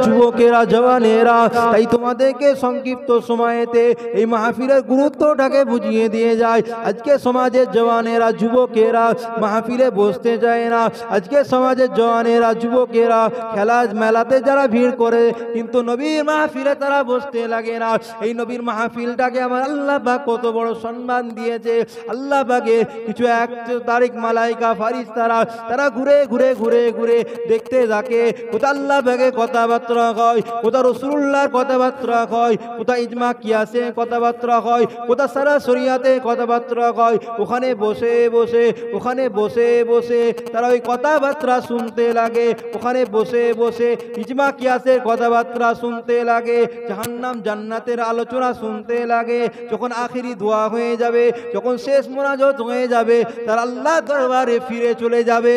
যুবকেরা জওয়ানেরা, তাই তোমাদেরকে সংক্ষিপ্ত সময়েতে এই মাহফিলের গুরুত্বটাকে বুঝিয়ে দিয়ে যায়। আজকে সমাজের জওয়ানেরা যুবকেরা মাহফিলে বসতে যায় না। আজকে সমাজের জওয়ানেরা যুবকেরা খেলা মেলাতে যারা ভিড় করে, কিন্তু নবীর মাহফিলে তারা বসতে লাগে না। এই নবীর মাহফিলটাকে আমার আল্লাহ পাক কত বড় সম্মান দিয়েছে। আল্লাহ পাকে কিছু 1 তারিখ মালাইকা ফারিস্তারা তারা ঘুরে ঘুরে ঘুরে ঘুরে দেখতে থাকে কোথা আল্লাহ পাকে কথাবার্তা হয়, কোথা রাসূলুল্লাহর কথাবার্তা হয়, কোথা ইজমা কিয়াসে কথাবার্তা হয়, কোথা সারা শরিয়াতে কথাবার্তা হয়। ওখানে বসে বসে তারা ওই কথাবার্তা শুনতে লাগে। ওখানে বসে বসে ইজমা কিয়াসের কথাবার্তা শুনতে লাগে, জাহান্নাম জান্নাতের আলোচনা শুনতে লাগে। যখন আখিরি দোয়া হয়ে যাবে, যখন শেষ মোনাজাত হয়ে যাবে, তারা আল্লাহ দরবারে ফিরে চলে যাবে।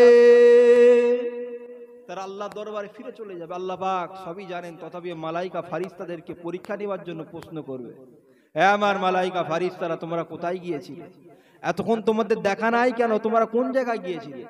তারা আল্লাহ দরবারে ফিরে চলে যাবে। আল্লাহ পাক সবই জানেন, তথাপি মালাইকা ফারিস্তাদেরকে পরীক্ষা নেওয়ার জন্য প্রশ্ন করবে, হে আমার মালাইকা ফারিস্তারা, তোমরা কোথায় গিয়েছিলে? এতক্ষণ তোমাদের দেখা নাই কেন? তোমরা কোন জায়গায় গিয়েছিলে?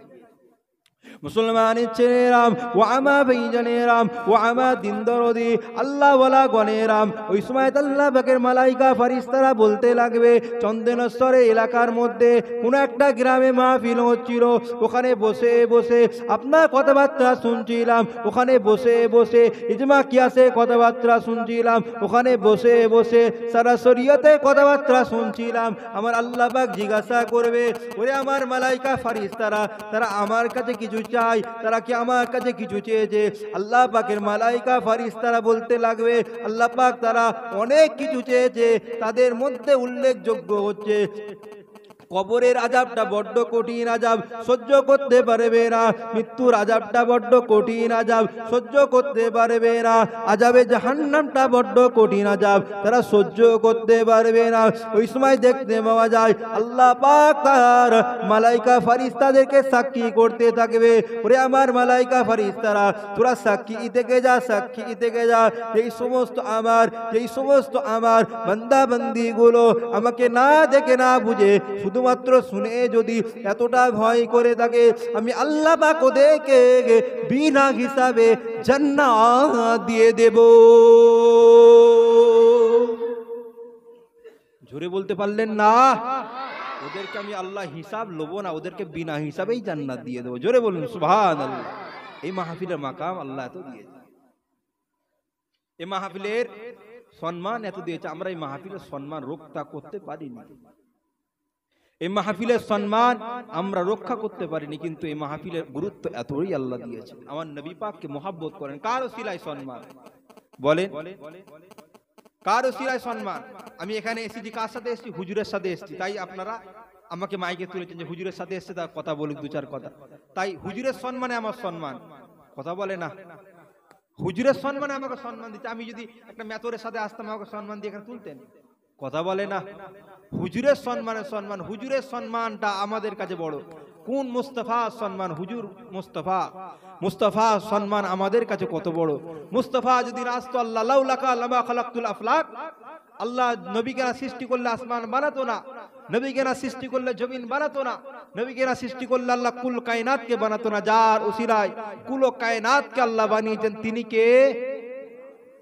মুসলমানের ছেলেরাম ও আমা ভাইজানেরাম ও আমা দিনদরদি আল্লাহ ওয়ালা গনেরাম, ওই সময় আল্লাহ পাকের মালাইকা ফারিস্তারা বলতে লাগবে, চন্দনেশ্বরের এলাকার মধ্যে কোন একটা গ্রামে মাহফিল হচ্ছিল, ওখানে বসে বসে আপনার কথাবার্তা শুনছিলাম, ওখানে বসে বসে ইজমা কিয়াসে কথাবার্তা শুনছিলাম, ওখানে বসে বসে সারা শরিয়তে কথাবার্তা শুনছিলাম। আমার আল্লাহ পাক জিজ্ঞাসা করবে, ওরে আমার মালাইকা ফারিস্তারা, তারা আমার কাছে কিছু চাই, তারা কি আমার কাছে কিছু চেয়েছে? আল্লাহ পাকের মালাইকা ফারিস্তারা বলতে লাগবে, আল্লাহ পাক তারা অনেক কিছু চেয়েছে। তাদের মধ্যে উল্লেখযোগ্য হচ্ছে কবরের আযাবটা বড্ড কঠিন আযাব, সহ্য করতে পারবে না। মৃত্যুর আযাবটা বড্ড কঠিন আযাব, সহ্য করতে পারবে না। আযাবে জাহান্নামটা বড্ড কঠিন আযাব, তারা সহ্য করতে পারবে না। ওই সময় দেখতে পাওয়া যায় আল্লাহ পাক তার মালাইকা ফারিস্তাদেরকে সাক্ষী করতে থাকবে, ওরে আমার মালাইকা ফারিস্তারা, তোরা সাক্ষী থেকে যা, সাক্ষী থেকে যা। যেই সমস্ত আমার বান্দা বান্দিগুলো আমাকে না দেখে না বুঝে শুধুমাত্র শুনে যদি এতটা ভয় করে থাকে, আমি আল্লাহ পাক ওদেরকে বিনা হিসাবে জান্নাত দিয়ে দেব। জোরে বলতে পারলেন না? ওদেরকে আমি আল্লাহ হিসাব লব না, ওদেরকে বিনা হিসাবেই জান্নাত দিয়ে দেবো। জোরে বলুন সুবহানাল্লাহ। এই মাহফিলের মাকাম আল্লাহ এত দিয়েছে, এই মাহফিলের সম্মান এত দিয়েছে। আমরা এই মাহফিলের সম্মান রক্ষা করতে পারিনি, এই মাহফিলের সম্মান আমরা রক্ষা করতে পারিনি, কিন্তু এই মাহফিলের গুরুত্ব এতই আল্লাহ দিয়েছে। আমার নবী পাককে মহব্বত করেন, কার ওসিলায় সম্মান বলেন? কার ওসিলায় সম্মান? আমি এখানে এসেছি কার সাথে এসেছি? হুজুরের সাথে এসেছি। তাই আপনারা আমাকে মাইকে তুলেছেন যে হুজুরের সাথে এসেছে, তার কথা বলুক 2-4 কথা। তাই হুজুরের সম্মানে আমার সম্মান, কথা বলে না? হুজুরের সম্মানে আমাকে সম্মান দিচ্ছে। আমি যদি একটা মেতরের সাথে আসতাম, আমাকে সম্মান দিয়ে এখানে তুলতেন? কথা বলে না? হুজুরের সম্মানের সম্মান, হুজুরের সম্মানটা আমাদের কাছে বড়। কোন মুস্তাফা সম্মান? হুজুর মুস্তাফা সম্মান আমাদের কাছে কত বড়। মুস্তাফা যদি আসতো, আল্লাহ লাউলাকা লামা খালাকতুল আফলাক, আল্লাহ নবীকে না সৃষ্টি করলে আসমান বানাতো না, নবীকে না সৃষ্টি করলে জমিন বানাতো না, নবীকে না সৃষ্টি করলে আল্লাহ কুল কায়নাতকে বানাতো না। যার ওসিলায় কুল কায়নাতকে আল্লাহ বানিয়েছেন, তিনি কে?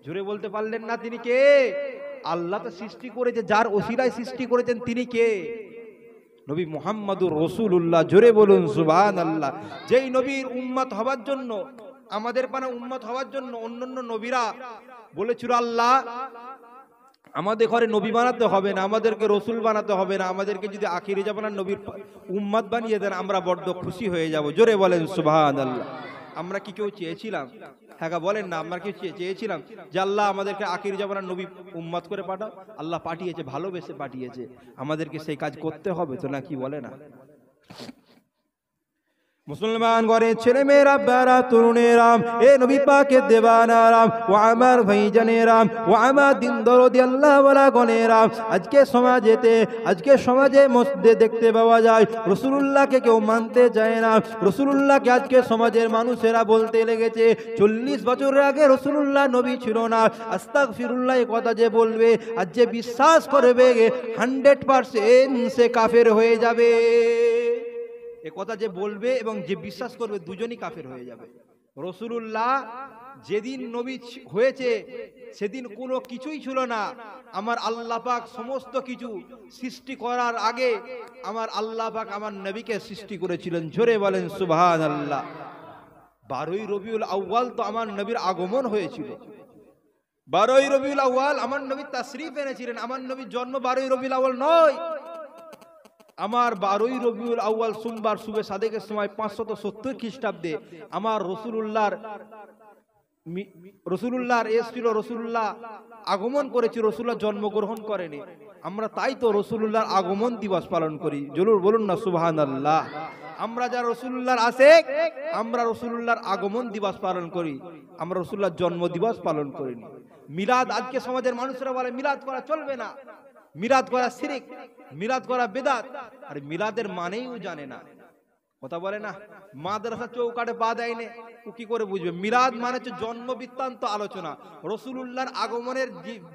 জোরে বলতে পারলেন না? তিনি কে? আল্লাহ তো সৃষ্টি করেছে, যার ওসিলায় সৃষ্টি করেছেন তিনি কে? নবী মুহাম্মদুর রাসূলুল্লাহ। জোরে বলুন সুবহানাল্লাহ। যেই নবীর উম্মত হওয়ার জন্য, আমাদের পানা উম্মত হওয়ার জন্য অন্যান্য নবীরা বলেছিল, আল্লাহ আমাদের ঘরে নবী বানাতে হবে না, আমাদেরকে রসুল বানাতে হবে না, আমাদেরকে যদি আখিরি জামানার নবীর উম্মত বানিয়ে দেন আমরা বড্ড খুশি হয়ে যাব। জোরে বলেন সুবহানাল্লাহ। আমরা কি কেউ চেয়েছিলাম? হ্যাঁ বলেন না, আমরা কি চেয়েছিলাম যে আল্লাহ আমাদেরকে আখিরি জামানার নবী উম্মত করে পাঠাও? আল্লাহ পাঠিয়েছে, ভালোবেসে পাঠিয়েছে। আমাদেরকে সেই কাজ করতে হবে তো, নাকি বলে না? মুসলমান ঘরের ছেলে মেয়েরা, বারা তরুণেরাম, এ নবী পাকের দেওয়ানারাম, ও আমার ভাইজানেরাম, ও আমার দিন দরদি আল্লাহ ওয়ালা গনেরাম, আজকে সমাজে মসজিদে দেখতে পাওয়া যায় রাসূলুল্লাহকে কেউ মানতে চায় না। রাসূলুল্লাহকে আজকে সমাজের মানুষেরা বলতে লেগেছে 40 বছরের আগে রাসূলুল্লাহ নবী ছিল না। আস্তাগফিরুল্লাহ, এই কথা যে বলবে আর যে বিশ্বাস করবে 100% সে কাফের হয়ে যাবে। এ কথা যে বলবে এবং যে বিশ্বাস করবে দুজনই কাফের হয়ে যাবে। রাসূলুল্লাহ যেদিন নবী হয়েছে সেদিন কোনো কিছুই ছিল না। আমার আল্লাহ পাক সমস্ত কিছু সৃষ্টি করার আগে আমার আল্লাহ পাক আমার নবীকে সৃষ্টি করেছিলেন। জোরে বলেন সুবহানাল্লাহ। 12ই রবিউল আউয়াল তো আমার নবীর আগমন হয়েছিল। 12ই রবিউল আউয়াল আমার নবী তাশরীফ এনেছিলেন। আমার নবীর জন্ম 12ই রবিউল আউয়াল নয়। আমার 12ই রবিউল আউয়াল সোমবার সুবে সাদেকের সময় 570 খ্রিস্টাব্দে আমার রসুলুল্লাহর এসেছিল। রসুলুল্লাহ আগমন করেছি, রসুল্লাহ জন্মগ্রহণ করেনি। আমরা তাই তো রসুলুল্লাহর আগমন দিবস পালন করি। জরুর বলুন না সুবহানাল্লাহ। আমরা যারা রসুলুল্লাহর আশিক, আমরা রসুলুল্লাহর আগমন দিবস পালন করি, আমরা রসুলুল্লাহর জন্ম দিবস পালন করিনি। মিলাদ, আজকে সমাজের মানুষরা বলে মিলাদ করা চলবে না, মিলাদ করা শিরক, মিলাদ করা বিদআত। আর মিলাদের মানেই ও জানে না, কথা বলে না। মাদ্রাসা চৌকাঠে পা দেয়নি, ও কি করে বুঝবে? মিলাদ মানে হচ্ছে জন্ম বৃত্তান্ত আলোচনা, রসুলুল্লাহর আগমনের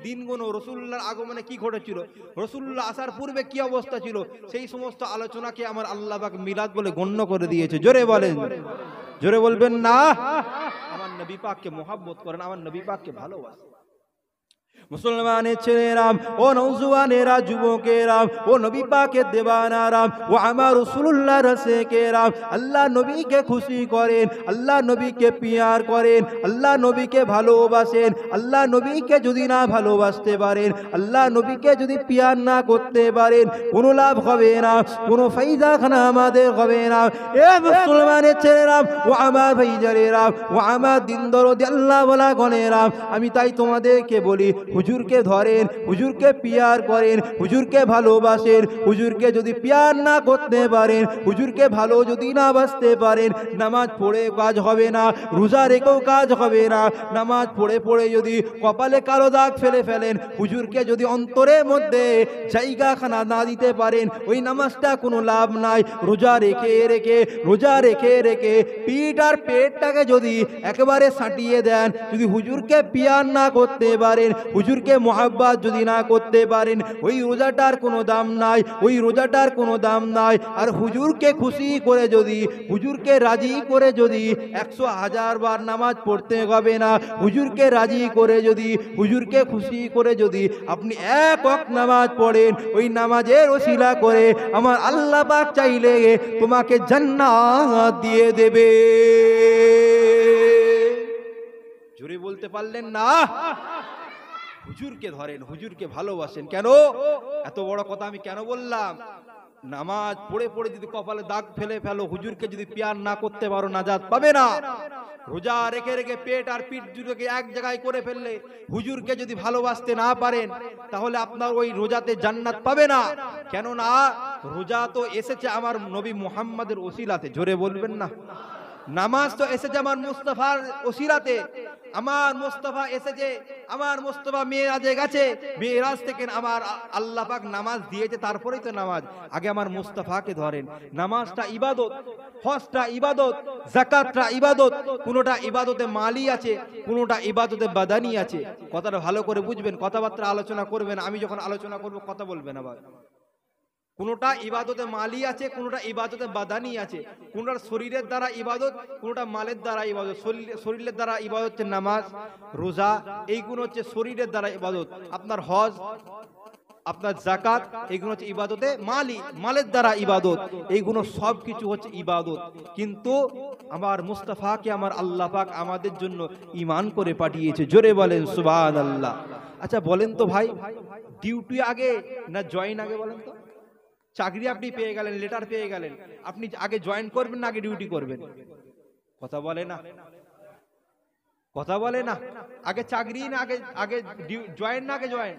দিনগুলো, রসুলুল্লাহর আগমনে কি ঘটেছিল, রসুলুল্লাহ আসার পূর্বে কি অবস্থা ছিল, সেই সমস্ত আলোচনাকে আমার আল্লাহ পাক মিলাদ বলে গণ্য করে দিয়েছে। জোরে বলেন, জোরে বলবেন না। আমার নবী পাককে মহব্বত করেন, আমার নবী পাককে ভালোবাসেন। মুসলমানের ছেলেরা, ও নওজওয়ানেরা, যুবকেরা, ও নবী পাকের দেওয়ানারা, ও আমার রাসূলুল্লাহর আশিকেরা, আল্লাহ নবীকে খুশি করেন, আল্লাহ নবীকে পিয়ার করেন, আল্লাহ নবীকে ভালোবাসেন। আল্লাহ নবীকে যদি না ভালোবাসতে পারেন, আল্লাহ নবীকে যদি পিয়ার না করতে পারেন, কোনো লাভ হবে না, কোনো ফায়দা খানা আমাদের হবে না। এ মুসলমানের ছেলেরা, ও আমার ভাইজানেরা, ও আমার দিন দরদি আল্লাহ ওয়ালা গণেরা, আমি তাই তোমাদেরকে বলি, হুজুরকে ধরেন, হুজুরকে পিয়ার করেন, হুজুরকে ভালোবাসেন। হুজুরকে যদি পিয়ার না করতে পারেন, হুজুরকে ভালো যদি না বাসতে পারেন, নামাজ পড়ে কাজ হবে না, রোজা রেখেও কাজ হবে না। নামাজ পড়ে পড়ে যদি কপালে কালো দাগ ফেলে ফেলেন, হুজুরকে যদি অন্তরের মধ্যে জায়গাখানা না দিতে পারেন, ওই নামাজটা কোনো লাভ নাই। রোজা রেখে রেখে, রোজা রেখে রেখে পিঠ আর পেটটাকে যদি একেবারে সাঁটিয়ে দেন, যদি হুজুরকে পিয়ার না করতে পারেন, হুজুরকে মোহাব্বত যদি না করতে পারেন, ওই রোজাটার কোনো দাম নাই, ওই রোজাটার কোনো দাম নাই। আর হুজুরকে খুশি করে যদি, হুজুরকে রাজি করে যদি 100,000 বার নামাজ পড়তে হবে না, হুজুরকে রাজি করে যদি, হুজুরকে খুশি করে যদি আপনি এক ওয়াক্ত নামাজ পড়েন, ওই নামাজের ওসিলা করে আমার আল্লাহ পাক চাইলে তোমাকে জান্নাত দিয়ে দেবে। জোরে বলতে পারলেন না? হুজুরকে ধরেন, হুজুরকে ভালোবাসেন। কেন এত বড় কথা আমি কেন বললাম? নামাজ পড়ে পড়ে যদি কপালে দাগ ফেলে ফেলো, হুজুরকে যদি পিয়ার না করতে পারো, নাজাত পাবে না। রোজা রেখে রেখে পেট আর পিঠ দুটোকে এক জায়গায় করে ফেললে, হুজুরকে যদি ভালোবাসতে না পারেন, তাহলে আপনার ওই রোজাতে জান্নাত পাবে না। কেননা রোজা তো এসেছে আমার নবী মুহাম্মাদের ওসিলাতে। জোরে বলবেন না। নামাজ তো এসেছে আমার মুস্তাফার ওসিলাতে। আমার মুস্তাফা এসেছে, আমার মুস্তাফা মেরাজে গেছে, মেরাজ থেকে আমার আল্লাহ পাক নামাজ দিয়েছে, তারপরেই তো নামাজ। আগে আমার মুস্তাফাকে ধরেন। নামাজটা ইবাদত, হজটা ইবাদত, যাকাতটা ইবাদত। কোনোটা ইবাদতে মালি আছে, কোনোটা ইবাদতে বাদানি আছে। কথাটা ভালো করে বুঝবেন, কথাবার্তা আলোচনা করবেন। আমি যখন আলোচনা করব কথা বলবেন আবার। কোনোটা ইবাদতে মালি আছে, কোনোটা ইবাদতে বাদানি আছে। কোনোটা শরীরের দ্বারা ইবাদত, কোনোটা মালের দ্বারা ইবাদত। শরীরের দ্বারা ইবাদত হচ্ছে নামাজ, রোজা, এইগুলো হচ্ছে শরীরের দ্বারা ইবাদত। আপনার হজ, আপনার যাকাত, এইগুলো হচ্ছে ইবাদতে মালি, মালের দ্বারা ইবাদত। এইগুলো সব কিছু হচ্ছে ইবাদত। কিন্তু আমার মুস্তাফাকে আমার আল্লাহ পাক আমাদের জন্য ঈমান করে পাঠিয়েছে। জোরে বলেন সুবহানাল্লাহ। আচ্ছা বলেন তো ভাই, ডিউটি আগে না জয়েন আগে? বলেন তো, চাকরি আপনি পেয়ে গেলেন, লেটার পেয়ে গেলেন, আপনি আগে জয়েন করবেন না আগে ডিউটি করবেন? কথা বলে না, কথা বলে না। আগে চাকরি না আগে, আগে জয়েন না আগে জয়েন?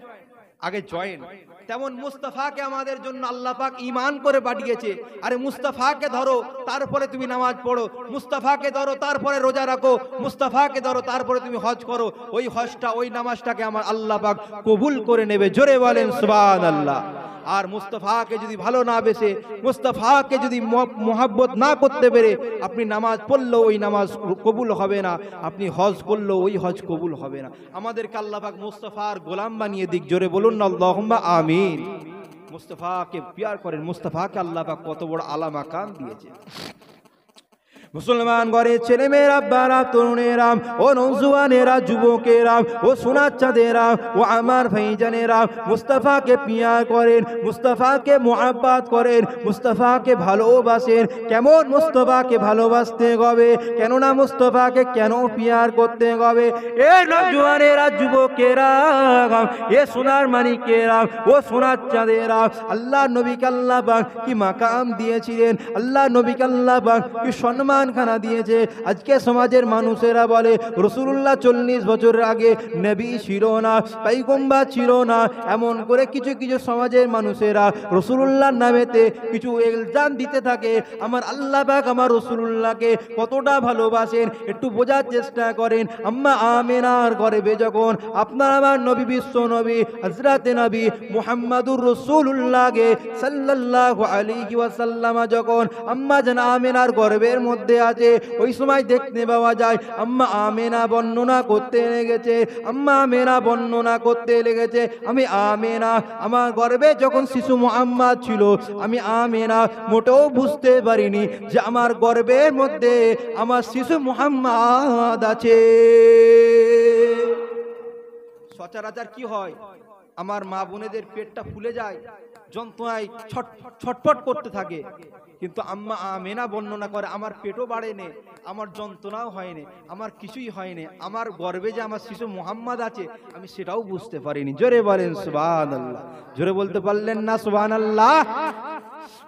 আগে জয়েন। তেমন মুস্তাফাকে আমাদের জন্য আল্লাহ পাক ঈমান করে পাঠিয়েছে। আরে মুস্তাফাকে ধরো, তারপরে তুমি নামাজ পড়ো। মুস্তাফাকে ধরো, তারপরে রোজা রাখো। মুস্তাফাকে ধরো, তারপরে তুমি হজ করো। ওই হজটা, ওই নামাজটাকে আমার আল্লাহ পাক কবুল করে নেবে। জোরে বলেন সুবহানাল্লাহ। আর মুস্তাফাকে যদি ভালো না বেসে, মুস্তাফাকে যদি মোহাব্বত না করতে পেরে আপনি নামাজ পড়লেও ওই নামাজ কবুল হবে না, আপনি হজ করলেও ওই হজ কবুল হবে না। আমাদেরকে আল্লাহ পাক মুস্তাফার গোলাম বানিয়ে দিক। জোরে বলুন না আল্লাহুম্মা আমিন। মুস্তাফাকে প্যার করেন। মুস্তাফাকে আল্লাহ পাক কত বড় আলা মাকাম দিয়েছে। মুসলমান ঘরের ছেলে মেয়েরা, বারা, তরুণেরা, ও নৌজওয়ানেরা, যুবকেরা, ও সোনার চাঁদেরা, ও আমার ভাইজানেরা, মুস্তাফাকে পিয়ার করেন, মুস্তাফাকে মুহাব্বত করেন, মুস্তাফাকে ভালোবাসেন। কেমন মুস্তাফাকে ভালোবাসতে হবে, কেননা মুস্তাফাকে কেন পিয়ার করতে হবে? এ নৌজওয়ানেরা, যুবকেরা, এ সোনার মানিকেরা, ও সোনার চাঁদেরা, আল্লাহ নবীকে আল্লাহ পাক কি মাকাম দিয়েছিলেন, আল্লাহ নবীকে আল্লাহ পাক কি সম্মান খানা দিয়েছে। আজকে সমাজের মানুষেরা বলে রাসূলুল্লাহ 40 বছরের আগে নবী ছিল না, পয়গম্বর ছিল না। এমন করে কিছু কিছু সমাজের মানুষেরা রাসূলুল্লাহর নামেতে কিছু ইলজাম দিতে থাকে। আমার আল্লাহ পাক আমার রাসূলুল্লাহকে কতটা ভালোবাসেন একটু বোঝার চেষ্টা করেন। আম্মা আমিনার গর্ভে যখন আপনার আমার নবী, বিশ্ব নবী হযরত নবী মুহাম্মদুর রাসূলুল্লাহকে সাল্লাল্লাহু আলাইহি ওয়াসাল্লাম যখন আম্মা জান আমিনার গর্ভের মধ্যে আছে, ওই সময় দেখতে পাওয়া যায় আম্মা আমিনা বর্ণনা করতে লেগেছে, আম্মা আমিনা বর্ণনা করতে লেগেছে, আমি আমিনা আমার গর্ভে যখন শিশু মুহাম্মদ ছিল, আমি আমিনা মোটেও বুঝতে পারিনি যে আমার গর্ভের মধ্যে আমার শিশু মুহাম্মদ আছে। সচরাচর কি হয়, আমার মা বোনেদের পেটটা ফুলে যায়, যন্ত্রণায় ছটফট করতে থাকে, কিন্তু আম্মা আমিনা বর্ণনা করে আমার পেটও বাড়েনি, আমার যন্ত্রণাও হয়নি, আমার কিছুই হয়নি, আমার গর্ভে যে আমার শিশু মুহাম্মদ আছে আমি সেটাও বুঝতে পারিনি। জোরে বলেন সুবহানাল্লাহ। জোরে বলতে পারলেন না সুবহানাল্লাহ?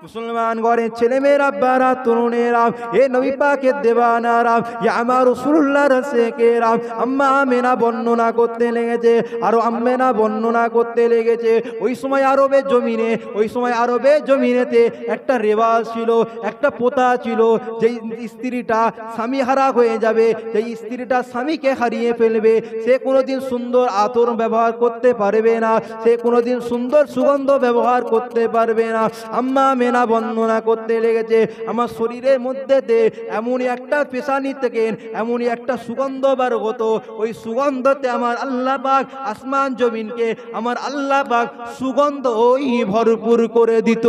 মুসলমান ঘরের ছেলে মেয়েরা, বারা, তরুণেরা, এ নবী পাকের দেওয়ানারা, এ আমার রাসূলুল্লাহর রাসূলকেরা আম্মা আমিনা বর্ণনা করতে লেগেছে, আরো আম্মেনা বর্ণনা করতে লেগেছে। ওই সময় আরবের জমিনে, ওই সময় আরবের জমিনেতে একটা রেওয়াজ ছিল, একটা প্রথা ছিল, যেই স্ত্রীটা স্বামী হারা হয়ে যাবে, যেই স্ত্রীটা স্বামীকে হারিয়ে ফেলবে, সে কোনোদিন সুন্দর আতর ব্যবহার করতে পারবে না, সে কোনোদিন সুন্দর সুগন্ধ ব্যবহার করতে পারবে না। আম্মা আমিনা বর্ণনা করতে লেগেছে আমার শরীরের মধ্যে এমনই একটা পেশানি থেকে এমনই একটা সুগন্ধ বার হতো, ওই সুগন্ধতে আমার আল্লাহ পাক আসমান জমিনকে আমার আল্লাহ পাক সুগন্ধ ওই ভরপুর করে দিত।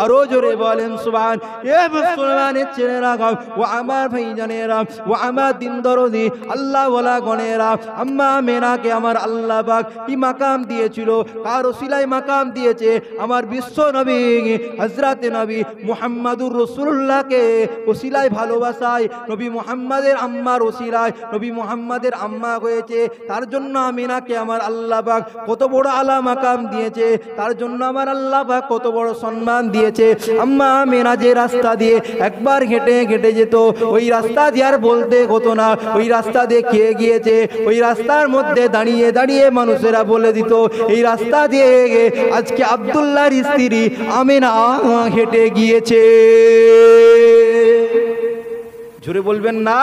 আরো জোরে বলেন সুবহান। এ মুসলমানের ছেলেরা, ও আমার ভাইজানেরা, ও আমার দিন দরদি আল্লাহ ওয়ালা গণেরা, আম্মা আমিনাকে আমার আল্লাহ পাক কি মাকাম দিয়েছিল, কার ওসিলায় মাকাম দিয়েছে? আমার বিশ্ব নবী হযরত নবী মুহাম্মদুর রাসূলুল্লাহকে ওসিলায় ভালোবাসায়, নবী মুহাম্মাদের আম্মার ওসিলায় নবী মুহাম্মাদের আম্মা হয়েছে, তার জন্য আমিনাকে আমার আল্লাহ পাক কত বড় আলা মাকাম দিয়েছে, তার জন্য আমার আল্লাহ পাক কত বড় সম্মান দিয়েছে। আম্মা আমিনা যে রাস্তা দিয়ে একবার হেঁটে হেঁটে যেত, ওই রাস্তা দিয়ে আর বলতে হতো না ওই রাস্তা দিয়ে খেয়ে গিয়েছে, ওই রাস্তার মধ্যে দাঁড়িয়ে দাঁড়িয়ে মানুষেরা বলে দিত এই রাস্তা দিয়ে আজকে আব্দুল্লাহর স্ত্রী আমিনা হেঁটে গিয়েছে। জোরে বলবেন না?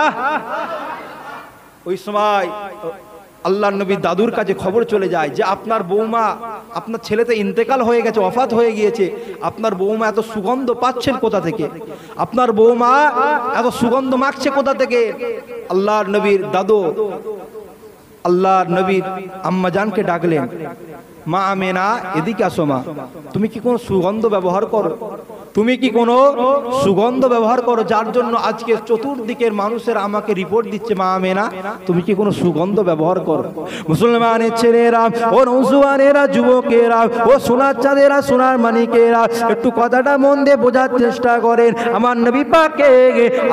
ওই সময় আল্লাহর নবী দাদুর কাছে খবর চলে যায় যে আপনার বৌমা, আপনার ছেলেতে ইন্তেকাল হয়ে গেছে, ওয়াফাত হয়ে গিয়েছে, আপনার বৌমা এত সুগন্ধ পাচ্ছেন কোথা থেকে, আপনার বৌমা এত সুগন্ধ মাখছে কোথা থেকে? আল্লাহর নবীর দাদু আল্লাহর নবীর আম্মা জানকে ডাকলেন, মা আমিনা এদিকে আসো, মা তুমি কি কোনো সুগন্ধ ব্যবহার করো? তুমি কি কোনো সুগন্ধ ব্যবহার করো যার জন্য আজকে চতুর্দিকের মানুষেরা আমাকে রিপোর্ট দিচ্ছে মা আমিনা তুমি কি কোনো সুগন্ধ ব্যবহার করো? মুসলমানের ছেলেরা, ও নৌজওয়ানেরা, যুবকেরা, ও সোনার চাঁদেরা, সোনার মানিকেরা, একটু কথাটা মন দিয়ে বোঝার চেষ্টা করেন। আমার নবী পাককে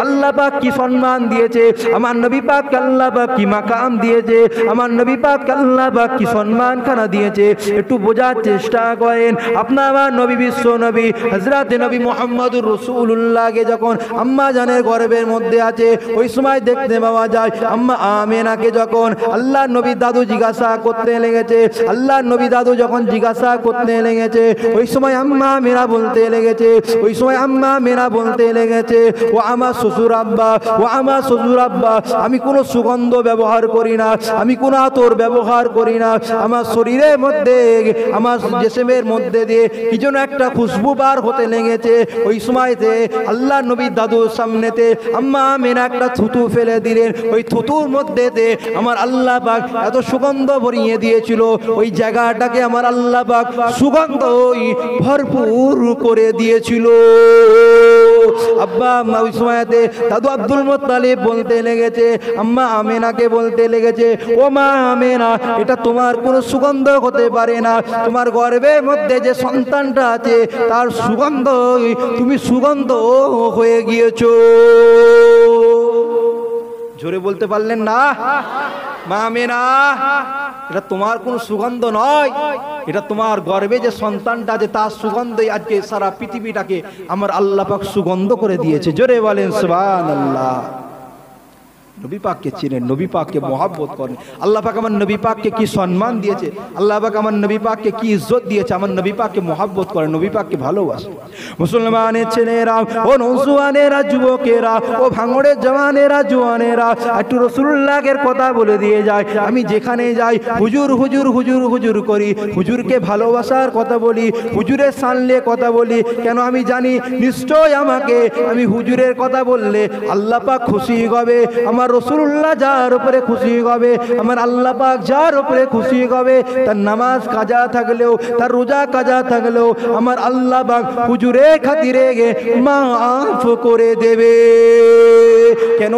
আল্লাহ পাক কি সম্মান দিয়েছে, আমার নবী পাককে আল্লাহ পাক কি মাকাম দিয়েছে, আমার নবী পাককে আল্লাহ পাক কি সম্মান খানা দিয়েছে, একটু বোঝার চেষ্টা করেন। আপনার আমার নবী বিশ্ব নবী হযরত নবী মুহাম্মদুর রাসূলুল্লাহকে যখন আম্মা জানের গর্ভের মধ্যে আছে, ওই সময় দেখতে পাওয়া যায় আম্মা আমিনাকে যখন আল্লাহর নবী দাদু জিজ্ঞাসা করতে লেগেছে, আল্লাহর নবী দাদু যখন জিজ্ঞাসা করতে লেগেছে, ওই সময় আম্মা আমিনা বলতে লেগেছে, ওই সময় আম্মা আমিনা বলতে লেগেছে, ও আমার শ্বশুর আব্বা, ও আমার শ্বশুর আব্বা, আমি কোনো সুগন্ধ ব্যবহার করি না, আমি কোনো আতর ব্যবহার করি না, আমার শরীরের মধ্যে আমার জিসমের মধ্যে দিয়ে কি যেন একটা খুশবু বার হতে লেগেছে। ওই সময়তে আল্লাহ নবী দাদুর সামনেতে আম্মা আমিনা একটা থুতু ফেলে দিলেন, ওই থুতুর মধ্যেতে আমার আল্লাহ পাক এত সুগন্ধ ভরিয়ে দিয়েছিল, ওই জায়গাটাকে আমার আল্লাহ পাক সুগন্ধ ভরপুর করে দিয়েছিল। আব্বা ওই সময়তে দাদু আব্দুল মুত্তালিব বলতে লেগেছে, আম্মা আমেনাকে বলতে লেগেছে, ও মা আমেনা, এটা তোমার কোনো সুগন্ধ হতে পারে না, তোমার গর্ভের মধ্যে যে সন্তানটা আছে তার সুগন্ধ, তুমি সুগন্ধ হয়ে গিয়েছো। জোরে বলতে পারলেন না? মা আমেনা, এটা তোমার কোনো সুগন্ধ নয়, এটা তোমার গর্ভে যে সন্তানটা আছে তার সুগন্ধই আজকে সারা পৃথিবীটাকে আমার আল্লাহ পাক সুগন্ধ করে দিয়েছে। জোরে বলেন সুবহানাল্লাহ। নবী পাককে চিনেন, নবী পাককে মহব্বত করেন। আল্লাহ পাক আমার নবী পাককে কি সম্মান দিয়েছে, আল্লাহ পাক আমার নবী পাককে কি ইজ্জত দিয়েছে, আমার নবী পাককে মহব্বত করেন, নবী পাককে ভালোবাসে। মুসলমানের ছেলেরা, ও নৌজওয়ানেরা, যুবকেরা, ও ভাঙড়ের জওয়ানেরা, জওয়ানেরা, একটু রাসূলুল্লাহের কথা বলে দিয়ে যায়। আমি যেখানে যাই হুজুর হুজুর হুজুর হুজুর করি, হুজুরকে ভালোবাসার কথা বলি, হুজুরের সানলে কথা বলি। কেন? আমি জানি নিশ্চয় আমাকে আমি হুজুরের কথা বললে আল্লাহ পাক খুশি হবে, আমার রাসূলুল্লাহ যার উপরে খুশি হবে, আমার আল্লাহ পাক যার উপরে খুশি হবে, তার নামাজ কাজা থাকলেও, তার রোজা কাজা থাকলেও আমার আল্লাহ পাক হুজুরের খাতিরে মাফ করে দেবে। কেন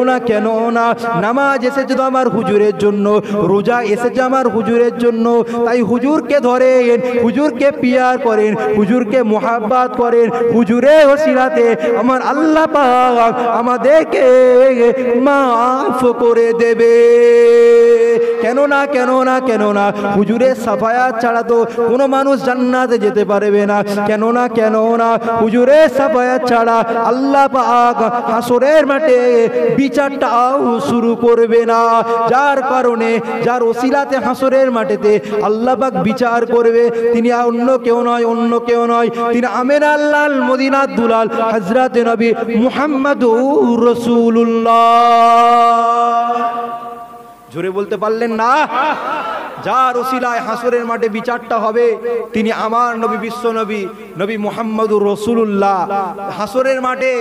না নামাজ এসেছে তো আমার হুজুরের জন্য, রোজা এসেছে আমার হুজুরের জন্য, তাই হুজুরকে ধরেন, হুজুরকে পিয়ার করেন, হুজুরকে মোহাব্বত করেন, হুজুরের ওসিলাতে আমার আল্লাহ পাক আমাদেরকে মাফ করে দেবে। কেন না হুজুরের সাফায়াত ছাড়া তো কোনো মানুষ জান্নাতে যেতে পারবে না। কেন না হুজুরের সাফায়াত ছাড়া আল্লাহ পাক হাসরের মাঠে বিচারটাও শুরু করবে না। যার কারণে, যার ওসিলাতে হাসরের মাঠেতে আল্লাহ পাক বিচার করবে, তিনি অন্য কেউ নয়, তিনি আমেনা আল্লাহ মদিনার দুলাল হযরত নবী মুহাম্মদুর রাসূলুল্লাহ। জোরে বলতে পারলেন না? যার ওসিলায় হাসরের মাঠে বিচারটা হবে তিনি আমার নবী, বিশ্ব নবী, নবী মুহাম্মদুর রাসূলুল্লাহ। হাসরের মাঠে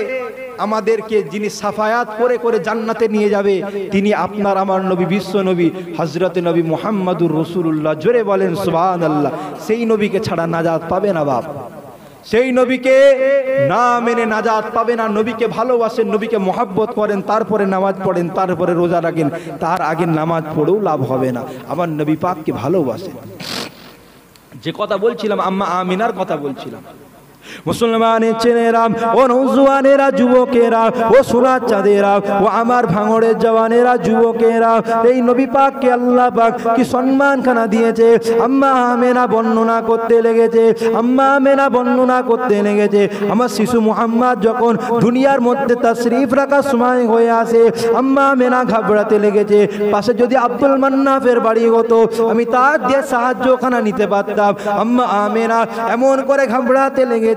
আমাদেরকে যিনি সাফায়াত করে করে জান্নাতে নিয়ে যাবে তিনি আপনার আমার নবী, বিশ্ব নবী হযরত নবী মুহাম্মদুর রাসূলুল্লাহ। জোরে বলেন সুবহানাল্লাহ। সেই নবীকে ছাড়া নাজাত পাবে না বাপ, সেই নবীকে না মেনে নাজাত পাবে না। নবীকে ভালোবাসেন, নবীকে মহব্বত করেন, তারপরে নামাজ পড়েন, তারপরে রোজা রাখেন, তার আগে নামাজ পড়েও লাভ হবে না। আমার নবী পাককে ভালোবাসেন। যে কথা বলছিলাম, আম্মা আমিনার কথা বলছিলাম। মুসলমানের ছেলেরা, ও নৌজওয়ানেরা, যুবকেরা, ও সোনার চাঁদেরা, ও আমার ভাঙড়ের জওয়ানেরা, যুবকেরা, এই নবী পাককে আল্লাহ পাক কি সম্মান খানা দিয়েছে। আম্মা আমেনা বর্ণনা করতে লেগেছে, আমার শিশু মুহাম্মদ যখন দুনিয়ার মধ্যে তাশরীফ রাখার সময় হয়ে আসে, আম্মা আমেনা ঘাবড়াতে লেগেছে। পাশে যদি আব্দুল মান্নাফের বাড়ি হতো আমি তার দিয়ে সাহায্য খানা নিতে পারতাম। আম্মা আমেনা এমন করে ঘাবড়াতে লেগেছে।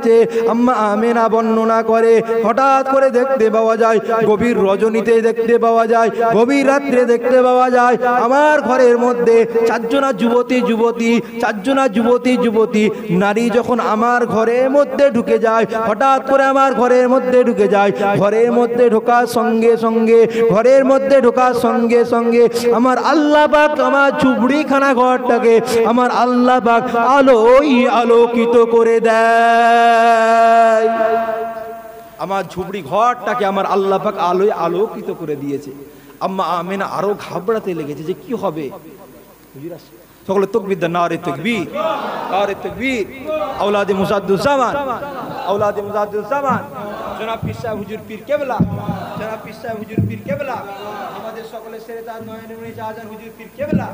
আম্মা আমেনা বর্ণনা করে, হঠাৎ করে দেখতে পাওয়া যায়, গভীর রজনীতে দেখতে পাওয়া যায়, গভীর রাত্রে দেখতে পাওয়া যায়, আমার ঘরের মধ্যে চারজনা যুবতী নারী যখন আমার ঘরের মধ্যে ঢুকে যায়, হঠাৎ করে আমার ঘরের মধ্যে ঢুকে যায়, ঘরের মধ্যে ঢোকার সঙ্গে সঙ্গে আমার আল্লাহ পাক আমার ঝুপড়িখানা ঘরটাকে আমার আল্লাহ পাক আলোকিত করে দেয়। আমার ঝুপড়ি ঘরটাকে আমার আল্লাহ পাক আলোয় আলোকিত করে দিয়েছে। আম্মা আমেনা আরো ঘাবড়াতে লেগেছে যে কি হবে। সকলে তাকবীর দেন, নারে তাকবীর, নারে তাকবীর। আওলাদে মুজাদ্দুজ্জামান, জনাব পীর সাহেব হুজুর পীর কেবলা, আমাদের সকলের সেরেদার নয়নে মুনি জাহাজান হুজুর পীর কেবলা।